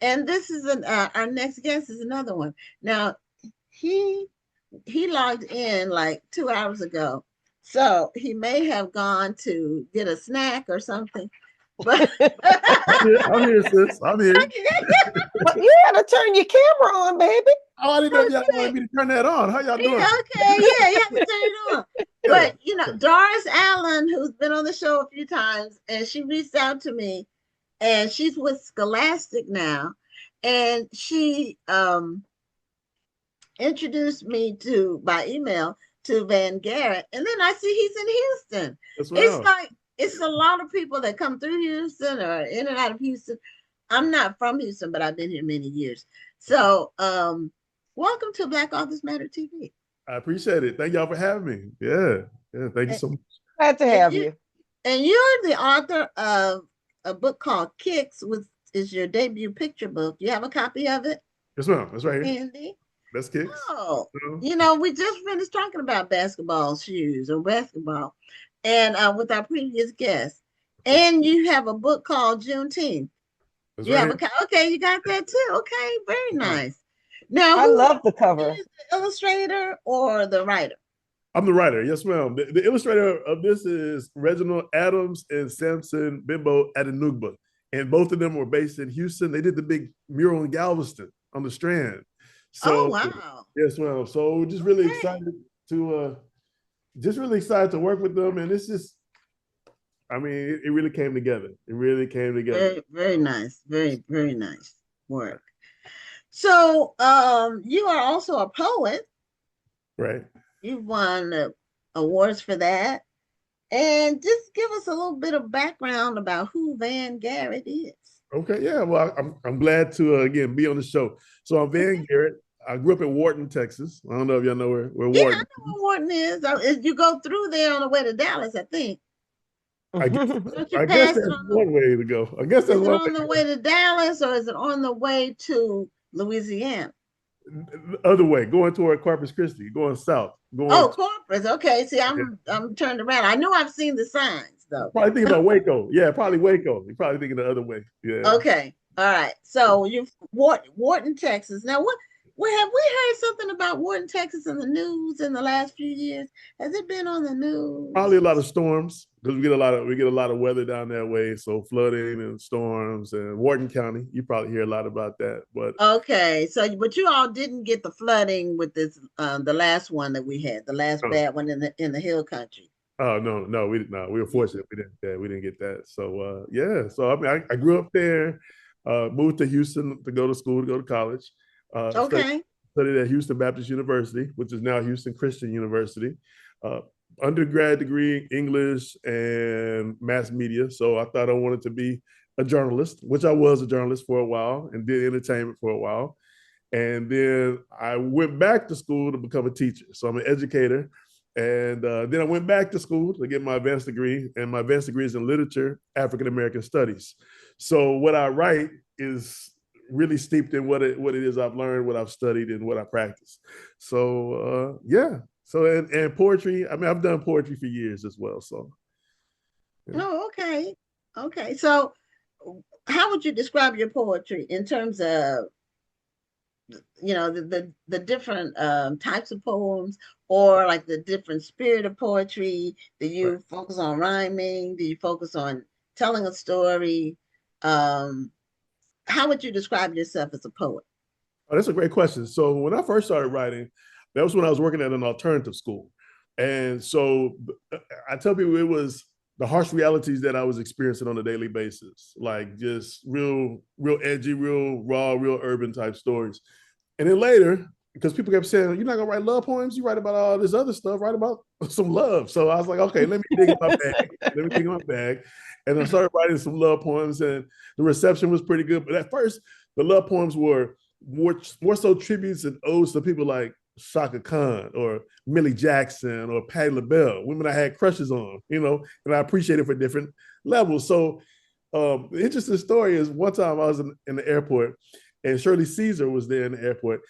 And this is our next guest is another one. Now he he logged in like 2 hours ago, so he may have gone to get a snack or something. But I'm here, sis. I'm here. But you gotta turn your camera on, baby. Oh, I didn't know if y'all wanted okay, me to turn that on. How y'all doing? okay, yeah, you have to turn it on. Yeah. But Doris Allen, who's been on the show a few times, and she reached out to me, and she's with Scholastic now, and she introduced me to by email to Van Garrett, and then I see he's in Houston. As It's well. like it's a lot of people that come through Houston or in and out of Houston. I'm not from Houston, but I've been here many years. So, welcome to Black Authors Matter TV. I appreciate it. Thank y'all for having me. Yeah. Yeah. Thank you And, so much. Glad to and have you you. and you're the author of a book called Kicks, which is your debut picture book. You have a copy of it, Yes, ma'am. That's right here. Andy? That's kicks. Oh, You we just finished talking about basketball shoes or basketball, and with our previous guest. know? And you have a book called Juneteenth. That's You right have here. okay, you got that too. Okay, very Yeah. nice. Now, I who love the cover. is the illustrator or the writer? I'm the writer. Yes, ma'am. The illustrator of this is Reginald Adams and Samson Bimbo Adenugba. And both of them were based in Houston. They did the big mural in Galveston on the Strand. Oh, So, wow. yes, ma'am. So we're Okay. just really excited to work with them. And it's just, I mean, it really came together. It really came together. Very, very nice. Very, very nice work. So, you are also a poet. Right. You've won awards for that. And just give us a little bit of background about who Van Garrett is. Okay. Yeah. Well, I'm glad to, again, be on the show. So I'm Van Okay. Garrett. I grew up in Wharton, Texas. I don't know if y'all know where Yeah, I Wharton. know what Wharton is. You go through there on the way to Dallas, I think. I guess Don't you I guess pass it that's on one way to go. I guess that's is it one on the way to Dallas or is it on the way to Louisiana? way. The other way, going toward Corpus Christi, going south, going Oh, Corpus. Okay. See, I'm turned around. I know I've seen the signs though. probably thinking about Waco. Yeah, probably Waco. You're probably thinking the other way. Yeah. Okay. All right. So you Wharton, Texas. Now what have we heard something about Wharton, Texas in the news in the last few years? Has it been on the Probably a news? lot of storms because we get a lot of weather down that way. So flooding and storms and Wharton County, you probably hear a lot about that. But Okay. So but you all didn't get the flooding with this the last one that we had, the last no, bad one in the hill country. oh no, we were fortunate we didn't get that. So yeah, so I mean I grew up there, moved to Houston to go to school to go to college, studied Okay. studied at Houston Baptist University, which is now Houston Christian University. Uh, Undergrad degree English and mass media. So I thought I wanted to be a journalist, which I was a journalist for a while and did entertainment for a while. And then I went back to school to become a teacher. So I'm an educator. And then I went back to school to get my advanced degree, and my advanced degree is in literature, African American studies. So what I write is really steeped in what it is I've learned, what I've studied, and what I practice. So yeah. So and poetry. I mean, I've done poetry for years as well. So yeah. Oh, okay. Okay. So how would you describe your poetry in terms of the different types of poems or like the different spirit of poetry? Do Right. you focus on rhyming? Do you focus on telling a story? um how would you describe yourself as a poet? Oh, that's a great question. So when I first started writing, that was when I was working at an alternative school. And so I tell people it was the harsh realities that I was experiencing on a daily basis, like just real edgy, real raw, real urban type stories. And then later, because people kept saying, "You're not gonna write love poems, you write about all this other stuff, write about some love." So I was like, okay, let me dig in my bag. Let me dig in my bag. And I started writing some love poems, and the reception was pretty good. But at first, the love poems were more so tributes and odes to people like Shaka Khan or Millie Jackson or Patti LaBelle, women I had crushes on, and I appreciated for different levels. So the interesting story is one time I was in the airport and Shirley Caesar was there in the airport.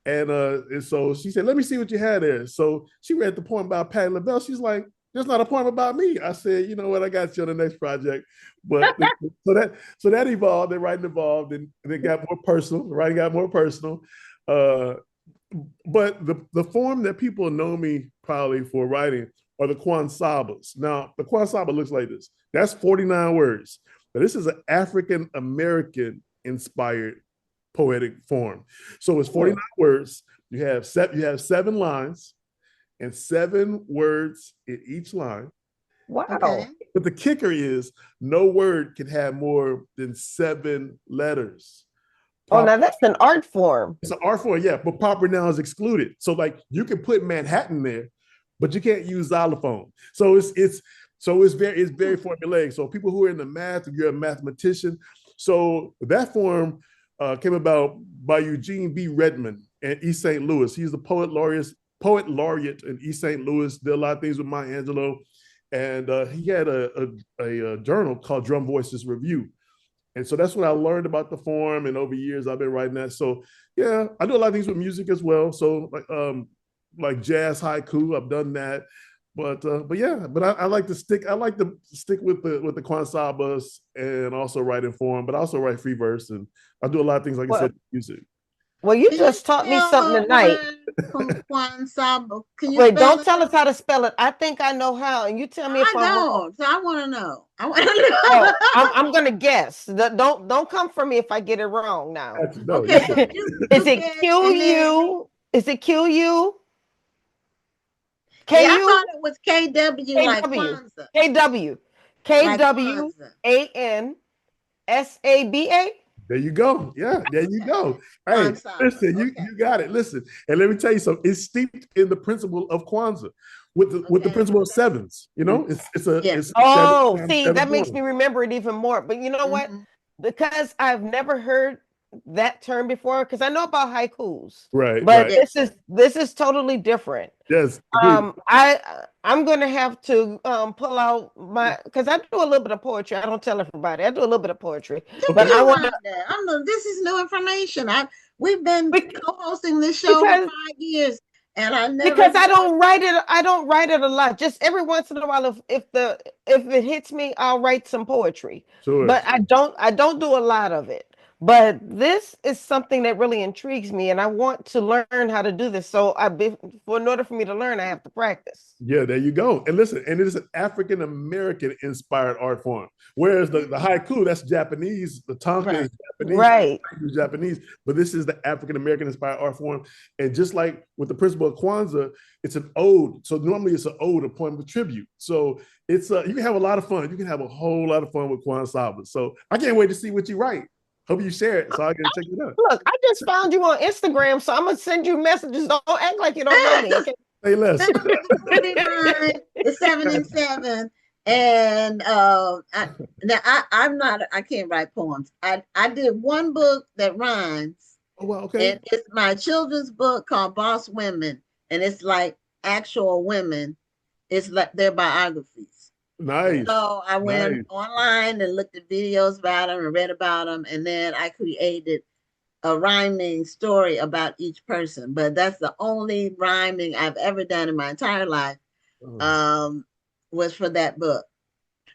And so she said, "Let me see what you had there." So she read the poem about Patti LaBelle. She's like, there's not a poem about me. I said, you know what, I got you on the next project. But so that evolved, and writing evolved, and it got more personal. Writing got more personal. Uh, but the form that people know me probably for writing are the Kwansabas. Now, the Kwansaba looks like this. That's 49 words. But this is an African American inspired poetic form. So it's 49 words. You have 7 lines and 7 words in each line. Wow. Okay. But the kicker is no word can have more than 7 letters. Oh, now that's an art form. It's an art form, yeah, but proper noun is excluded. So like you can put Manhattan there, but you can't use xylophone. So it's very formulaic. So people who are in the math, if you're a mathematician, so that form came about by Eugene B. Redmond in East St. Louis. He's the poet laureate in East St. Louis. Did a lot of things with Maya Angelou, and he had a journal called Drum Voices Review. And so that's what I learned about the form. And over years, I've been writing that. So yeah, I do a lot of things with music as well. So like jazz haiku, I've done that. But I like to stick. I like to stick with the Kwansabas and also write in form, but I also write free verse, and I do a lot of things like I said, music. Well, you just taught me something tonight. From Kwansaba. Can you Wait, spell don't it? tell us how to spell it. I think I know how, and you tell me if I I'm wrong. don't. So I want to know. I want to know. Oh, I'm gonna guess. Don't come for me if I get it wrong now. No, Okay. Is it QU? Is it QU? KU? Yeah, I thought it was KW like Kwanzaa. KW. KWANSABA. There you go. Yeah, there you go. Hey, listen, you got it. Listen, and let me tell you something. It's steeped in the principle of Kwanzaa, with the principle of sevens. You know, it's oh, seven, see, seven that makes forms. me remember it even more. But you know what? Because I've never heard that term before, because I know about haikus, right? But right. this is totally different. Yes. I'm gonna have to pull out my, because I do a little bit of poetry. I don't tell everybody. I do a little bit of poetry, but I want to. This is new information. We've been co-hosting this show for 5 years, and I never, because I don't write it. I don't write it a lot. Just every once in a while, if it hits me, I'll write some poetry. Sure. But I don't do a lot of it. But this is something that really intrigues me, and I want to learn how to do this. So in order for me to learn, I have to practice. Yeah, there you go. And listen, and it is an African American inspired art form. Whereas the haiku, that's Japanese, the tanka is Japanese, right? Japanese. But this is the African American inspired art form. And just like with the principle of Kwanzaa, it's an ode. So normally it's an ode, a poem of tribute. So it's you can have a lot of fun. You can have a whole lot of fun with Kwansaba. So I can't wait to see what you write. Hope you share it so I can check it out. Look, I just found you on Instagram, so I'm gonna send you messages. Don't act like you don't know me. Okay? Say less. The 7 and 7, and I can't write poems. I did one book that rhymes. Oh well, okay. And it's my children's book called Boss Women, and it's like actual women. It's like their biographies. Nice. So I went online and looked at videos about them and read about them, and then I created a rhyming story about each person. But that's the only rhyming I've ever done in my entire life. Was for that book.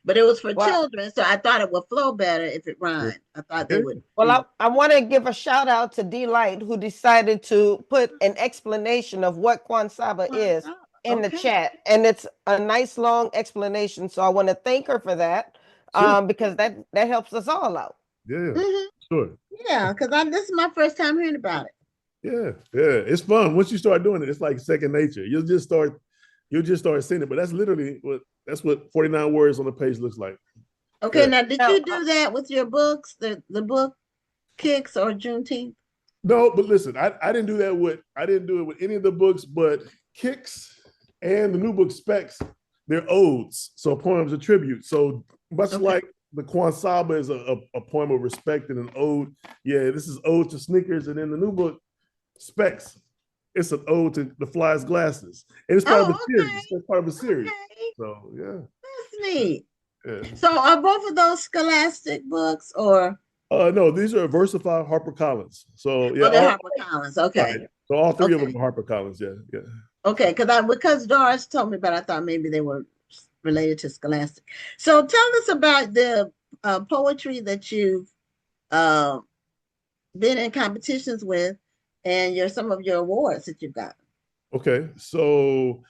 But it was for children, so I thought it would flow better if it rhymed. I thought they would. Well, I want to give a shout out to Delight, who decided to put an explanation of what Kwansaba is in the chat, and it's a nice long explanation. So I want to thank her for that, because that helps us all out. Yeah, sure. Yeah, because this is my first time hearing about it. Yeah, it's fun. Once you start doing it, it's like second nature. You'll just start seeing it. But that's literally what 49 words on the page looks like. Okay, now did you do that with your books, the book Kicks or Juneteenth? No, but listen, I didn't do it with any of the books, but Kicks and the new book Specs, they're odes, so poems of tribute. So much like the Kwansaba is a poem of respect and an ode. Yeah, this is ode to sneakers, and in the new book Specs, it's an ode to the fly's glasses, and it's part of the series. It's part of a series. So yeah, that's neat. Yeah. So are both of those Scholastic books or? No, these are Versified HarperCollins. So yeah, they're HarperCollins. Okay. Right. So all three of them are HarperCollins. Yeah. Okay, because Doris told me, but I thought maybe they were related to Scholastic. So tell us about the poetry that you've uh, been in competitions with, and some of your awards that you've got. Okay, so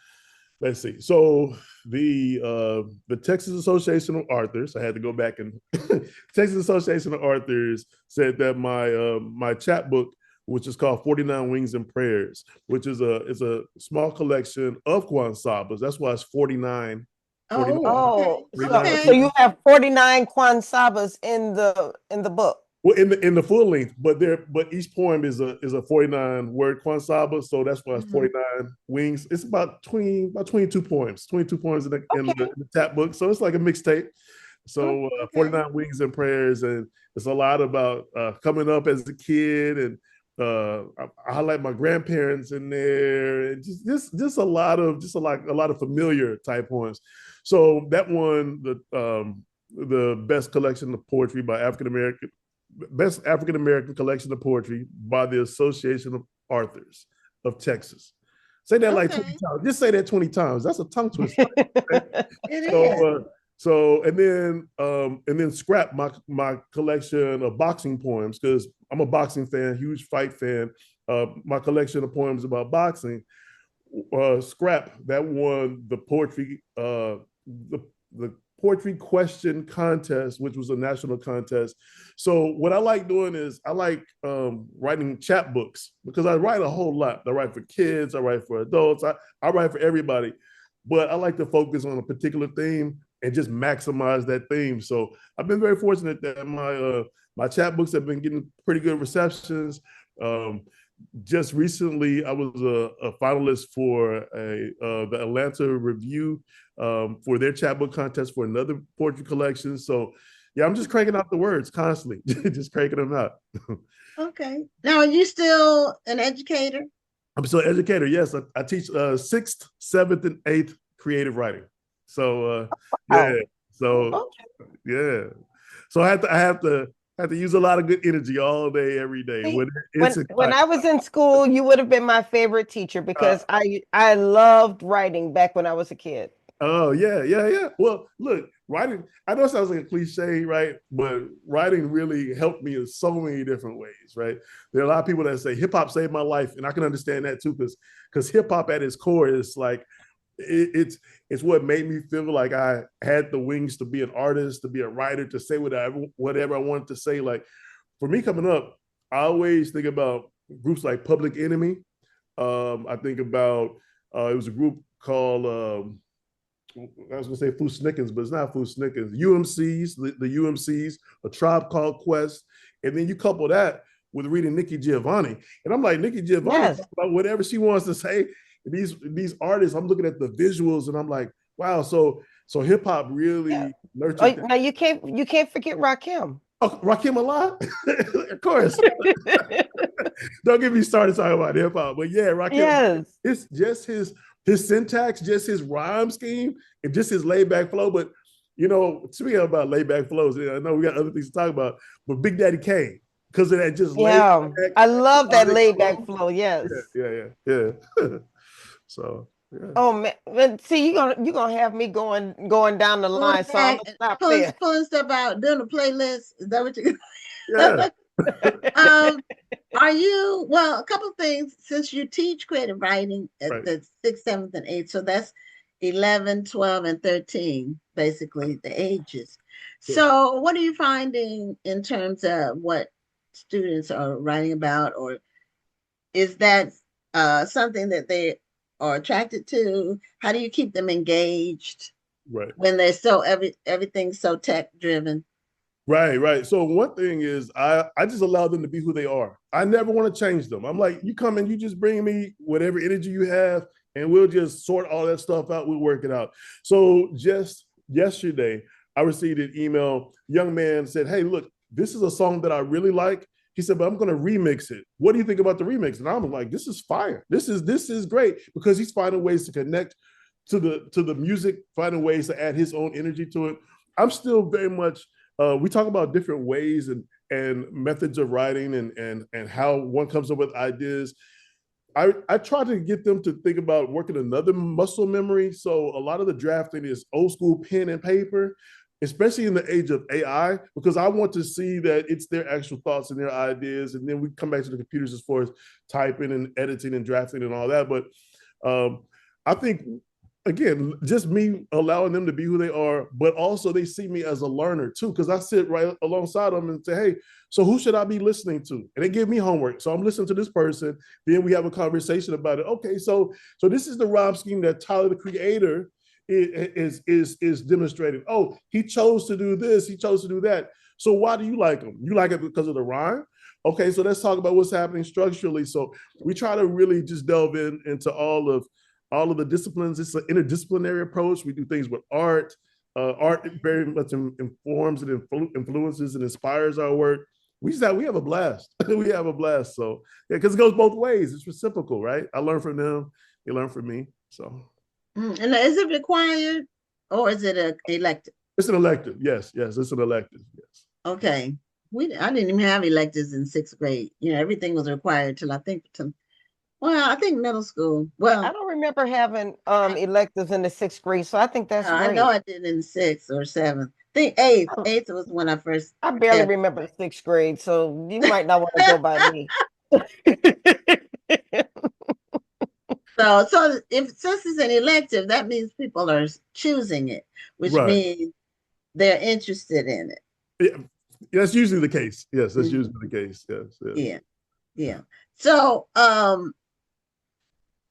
let's see. So the Texas Association of Authors, I had to go back and Texas Association of Authors said that my chapbook, which is called 49 Wings and Prayers, which is a small collection of Kwanzabas. That's why it's 49. Oh, okay. so you have 49 Kwanzabas in the book. Well, in the full length, but each poem is a 49 word Kwanzaba, so that's why it's 49 wings. It's about 22 poems, 22 poems in the tap book. So it's like a mixtape. So 49 wings and prayers, and it's a lot about coming up as a kid, and I highlight my grandparents in there, and just a lot of familiar type poems. So that won the best collection of poetry by best African American collection of poetry by the Association of Authors of Texas. Say that like 20 times. Just say that 20 times. That's a tongue twister. So and then scrap my collection of boxing poems, because I'm a boxing fan, huge fight fan. My collection of poems about boxing, scrap that won the poetry the poetry question contest, which was a national contest. So what I like doing is I like writing chapbooks, because I write a whole lot. I write for kids, I write for adults, I write for everybody, but I like to focus on a particular theme and just maximize that theme. So I've been very fortunate that my chapbooks have been getting pretty good receptions. Just recently, I was a finalist for the Atlanta Review for their chapbook contest for another poetry collection. So, yeah, I'm just cranking out the words constantly, just cranking them out. Okay. Now, are you still an educator? I'm still an educator. Yes, I teach 6th, 7th, and 8th creative writing. So, yeah. So, yeah. So I have to use a lot of good energy all day, every day. When I was in school, you would have been my favorite teacher, because I loved writing back when I was a kid. Oh, yeah. Well, look, writing, I know it sounds like a cliche, right? But writing really helped me in so many different ways, right? There are a lot of people that say hip hop saved my life, and I can understand that too, because hip hop at its core is like, it's what made me feel like I had the wings to be an artist, to be a writer, to say whatever I wanted to say. Like, for me coming up, I always think about groups like Public Enemy. I think about it was a group called I was gonna say Foo Snickens, but it's not Foo Snickens. UMCs, the UMCs, A Tribe Called Quest, and then you couple that with reading Nikki Giovanni, and I'm like, Nikki Giovanni, about whatever she wants to say. These artists, I'm looking at the visuals, and I'm like, wow. So hip hop really nurtured. Now you can't forget Rakim. Oh, Rakim alive, of course. Don't get me started talking about hip hop, but yeah, Rakim. Yes, it's just his syntax, just his rhyme scheme, and just his laid back flow. But speaking about laid back flows, I know we got other things to talk about, but Big Daddy Kane, because of that just laid back. I love that laid back flow. Yes. Yeah. So. Yeah. Oh man, see, you're gonna have me going down the line, so I'm gonna stop there. Pulling stuff out, doing a playlist. Is that what you? Yeah. Are you, well, a couple of things, since you teach creative writing at the 6th, 7th, and 8th, so that's 11, 12, and 13, basically the ages. So what are you finding in terms of what students are writing about, or is that something that they are attracted to? How do you keep them engaged when they're everything's so tech driven? Right. So one thing is I just allow them to be who they are. I never want to change them. I'm like, you come in, you just bring me whatever energy you have, and we'll just sort all that stuff out. We'll work it out. So just yesterday, I received an email. Young man said, hey, look, this is a song that I really like. He said, but I'm going to remix it. What do you think about the remix? And I'm like, this is fire. This is great, because he's finding ways to connect to the music, finding ways to add his own energy to it. I'm still very much, we talk about different ways and methods of writing and how one comes up with ideas. I try to get them to think about working another muscle memory. So a lot of the drafting is old school pen and paper, especially in the age of AI, because I want to see that it's their actual thoughts and their ideas. And then we come back to the computers as far as typing and editing and drafting and all that. But I think, again, just me allowing them to be who they are, but also they see me as a learner too, because I sit right alongside them and say, hey, so who should I be listening to? And they give me homework. So I'm listening to this person. Then we have a conversation about it. Okay, so this is the rhyme scheme that Tyler, the creator, is demonstrating. Oh, he chose to do this. He chose to do that. So why do you like him? You like it because of the rhyme? Okay, so let's talk about what's happening structurally. So we try to really just delve into all of the disciplines. It's an interdisciplinary approach. We do things with art. Art very much informs and influences and inspires our work. We have a blast. We have a blast. So yeah, because it goes both ways. It's reciprocal, right? I learn from them. They learn from me. So. And is it required or is it an elective? It's an elective. Yes, it's an elective. Yes. Okay. I didn't even have electives in 6th grade. Everything was required till I think middle school. Well, I don't remember having electives in the 6th grade, so I think that's great. I know I did in 6th or 7th. I think 8th. 8th was when I first. I barely remember 6th grade, so you might not want to go by me. So since it's an elective, that means people are choosing it, which means they're interested in it. Yeah, that's usually the case. Yes, that's usually the case. Yes. Yeah. So I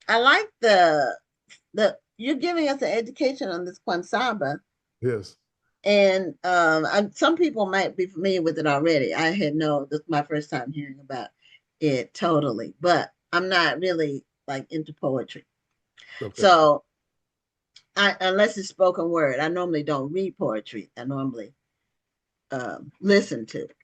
like the you're giving us an education on this Kwansaba. Yes. And some people might be familiar with it already. I had this is my first time hearing about it totally, but I'm not really like into poetry. Okay. So unless it's spoken word, I normally don't read poetry. I normally listen to it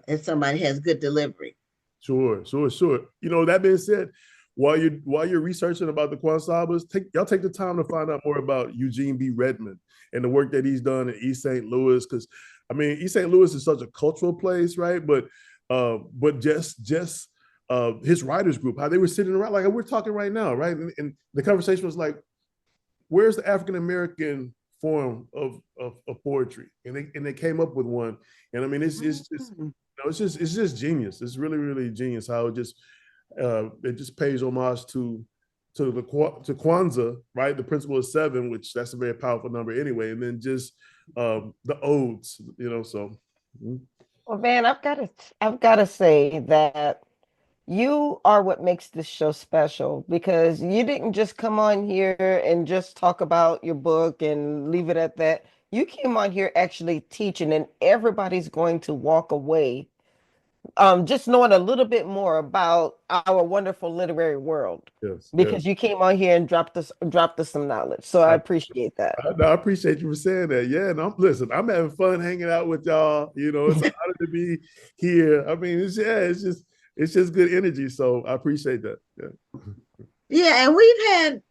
if somebody has good delivery. Sure. That being said, while you're researching about the Kwansabas, take the time to find out more about Eugene B. Redmond and the work that he's done in East St. Louis. Because East St. Louis is such a cultural place, right? But just his writers group, how they were sitting around like we're talking right now, right? And the conversation was like, where's the African American form of poetry? And they came up with one. And it's just genius. It's really, really genius how it just pays homage to Kwanzaa, right? The principle of 7, which that's a very powerful number anyway. And then just the odes, so. Well, man, I've got to say that you are what makes this show special, because you didn't just come on here and just talk about your book and leave it at that. You came on here actually teaching, and everybody's going to walk away just knowing a little bit more about our wonderful literary world. Yes, because you came on here and dropped us some knowledge. So I appreciate that. I appreciate you for saying that. Yeah, and I'm having fun hanging out with y'all. It's an honor to be here. It's just good energy. So I appreciate that. Yeah, and we've had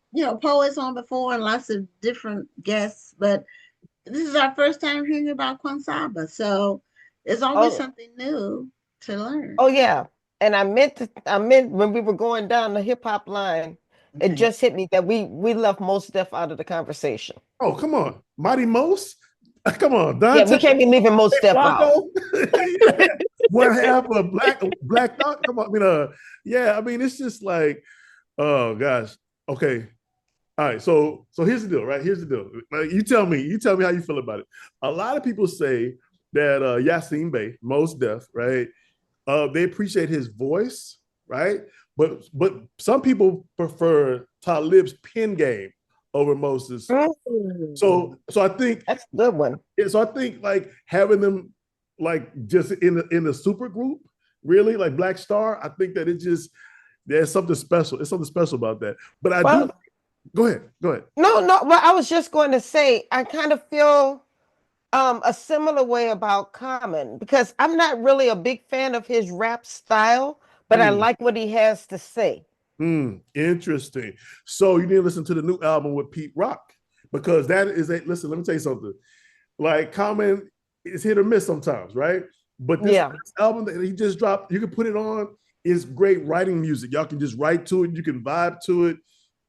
poets on before and lots of different guests, but this is our first time hearing about Kwansaba. So it's always something new to learn. Oh yeah. And I meant when we were going down the hip hop line, it just hit me that we left Mos Def out of the conversation. Oh, come on. Mighty Mos? Come on, Dante. Yeah, we can't be leaving Mos Def out. One half of Black Thought. Come on. It's just like, oh gosh. Okay. All right. So here's the deal, right? Here's the deal. Like, you tell me how you feel about it. A lot of people say that Yasin Bey, Mos Def, right? They appreciate his voice, right? But some people prefer Talib's pen game over Moses. So I think that's a good one. Yeah, so I think like having them like just in the super group, really like Black Star, I think that there's something special. It's something special about that. But go ahead. No. Well, I was just going to say I kind of feel a similar way about Common, because I'm not really a big fan of his rap style, but I like what he has to say. Interesting. So you didn't listen to the new album with Pete Rock, because that is listen, let me tell you something. Like Common is hit or miss sometimes, right? But this album that he just dropped, you can put it on it's great writing music. Y'all can just write to it. You can vibe to it.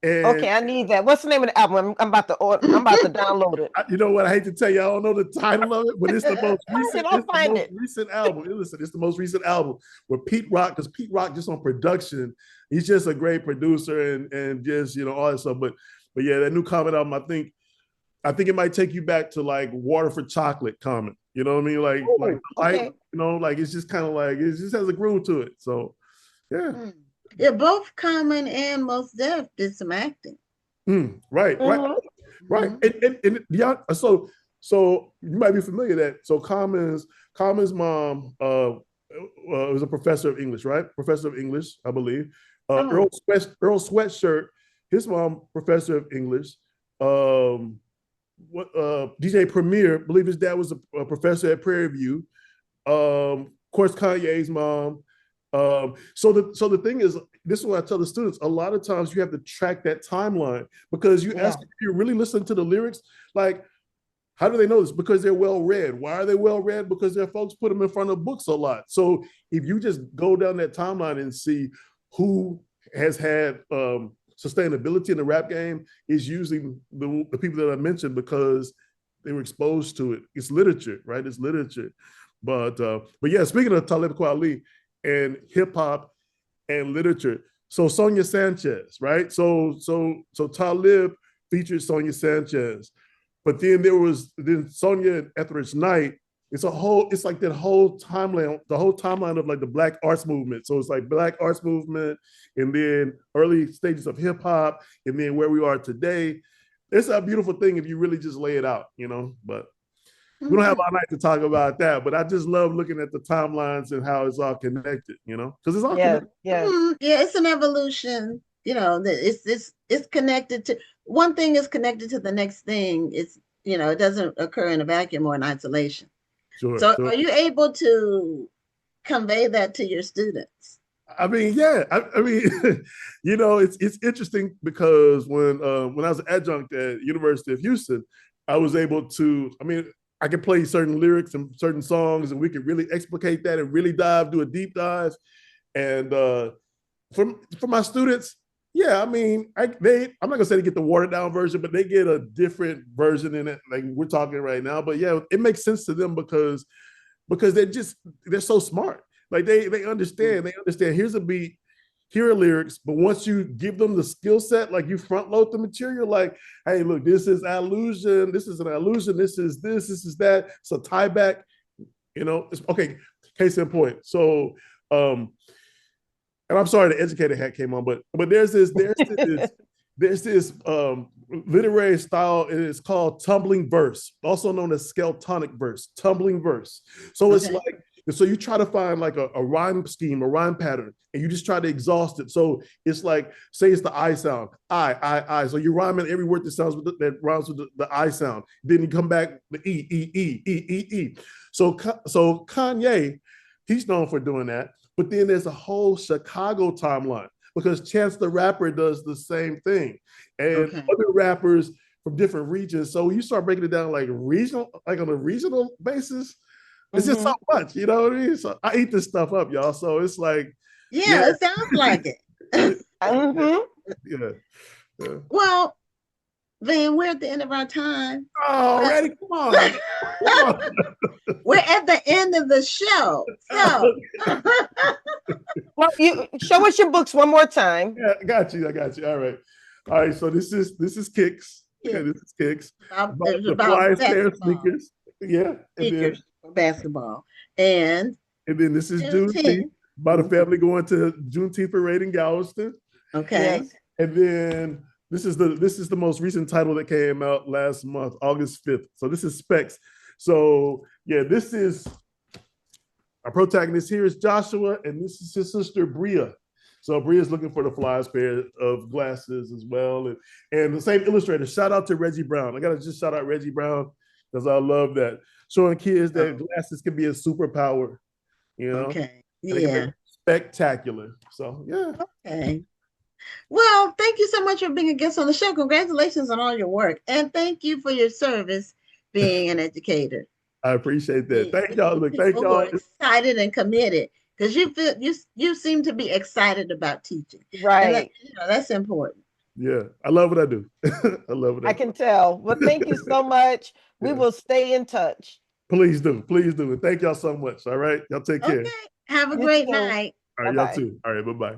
And Okay, I need that. What's the name of the album? I'm about to order. I'm about to download it. you know what? I hate to tell you, I don't know the title of it, but it's the most recent. I'll It's the find most it. recent album. Listen, it's the most recent album with Pete Rock, because Pete Rock just on production, he's just a great producer and just all that stuff. But yeah, that new Common album, I think it might take you back to like Water for Chocolate Common. You know what I mean? Like Okay. like it's just kind of like it just has a groove to it. So yeah. Yeah, both Common and Mos Def did some acting. Right. And yeah, so you might be familiar that Common's mom was a professor of English, right? Professor of English, I believe. Earl Sweatshirt, his mom, professor of English. DJ Premier, I believe his dad was a professor at Prairie View. Of course, Kanye's mom. So the thing is, this is what I tell the students. A lot of times you have to track that timeline, because you ask if you really listen to the lyrics, like, how do they know this? Because they're well read. Why are they well read? Because their folks put them in front of books a lot. So if you just go down that timeline and see who has had sustainability in the rap game, is usually the people that I mentioned, because they were exposed to it. It's literature, right? It's literature. But yeah, speaking of Talib Kweli and hip hop and literature, so Sonia Sanchez, right? So Talib featured Sonia Sanchez, but then there was Sonia and Etheridge Knight. It's like that whole timeline, the whole timeline of like the Black arts movement. So it's like Black arts movement, and then early stages of hip hop, and then where we are today. It's a beautiful thing if you really just lay it out, but we don't have all night to talk about that, but I just love looking at the timelines and how it's all connected, because it's all connected. Yeah. Yeah, it's an evolution. It's connected to one thing is connected to the next thing. It's it doesn't occur in a vacuum or in isolation. Sure. Are you able to convey that to your students? I mean, yeah. I mean, it's interesting because when I was an adjunct at University of Houston, I was able to. I mean, I could play certain lyrics and certain songs, and we could really explicate that and really do a deep dive. And for my students, yeah, I mean, I'm not gonna say they get the watered down version, but they get a different version in it, like we're talking right now. But yeah, it makes sense to them because they're so smart. Like they understand. They understand. Here's a beat. Here are lyrics, but once you give them the skill set, like you front load the material, like, hey, look, this is allusion, this is an allusion, this is that. It's a tie back, it's okay. Case in point. So, and I'm sorry the educator hat came on, but there's this literary style, and it's called tumbling verse, also known as skeltonic verse, tumbling verse. So it's like, so you try to find like a rhyme scheme, a rhyme pattern, and you just try to exhaust it. So it's like, say it's the I sound, I. So you're rhyming every word that rhymes with the I sound. Then you come back the E. So Kanye, he's known for doing that. But then there's a whole Chicago timeline, because Chance the Rapper does the same thing, and other rappers from different regions. So you start breaking it down like regional, like on a regional basis. It's just so much, you know what I mean? So I eat this stuff up, y'all. So it's like, it sounds like it. Yeah. Well, Van, we're at the end of our time. Oh, already? Come on. We're at the end of the show. So, well, you show us your books one more time. Yeah, I got you. All right. So this is Kicks. Yeah, this is Kicks. About the fly pair of sneakers. Yeah. Sneakers for basketball. And then this is Juneteenth. About a family going to Juneteenth parade in Galveston. Okay. Yes. And then this is the most recent title that came out last month, August 5th. So this is Specs. So yeah, this is our protagonist here is Joshua, and this is his sister Bria. So Bria's looking for the flyest pair of glasses as well. And the same illustrator. Shout out to Reggie Brown. I gotta just shout out Reggie Brown because I love that. Showing kids that glasses can be a superpower, Okay. Yeah. Spectacular. So yeah. Okay. Well, thank you so much for being a guest on the show. Congratulations on all your work. And thank you for your service being an educator. I appreciate that. Thank y'all. Look, thank y'all. Excited and committed, because you seem to be excited about teaching, and Right. that's important. Yeah, I love what I do. I love what I I do. can tell. Well, thank you so much. We Yeah. will stay in touch. Please do. Please do. And thank y'all so much. All right. Y'all take care. Okay, have a You great too. night. All right. Y'all Bye-bye. too. All right. Bye bye.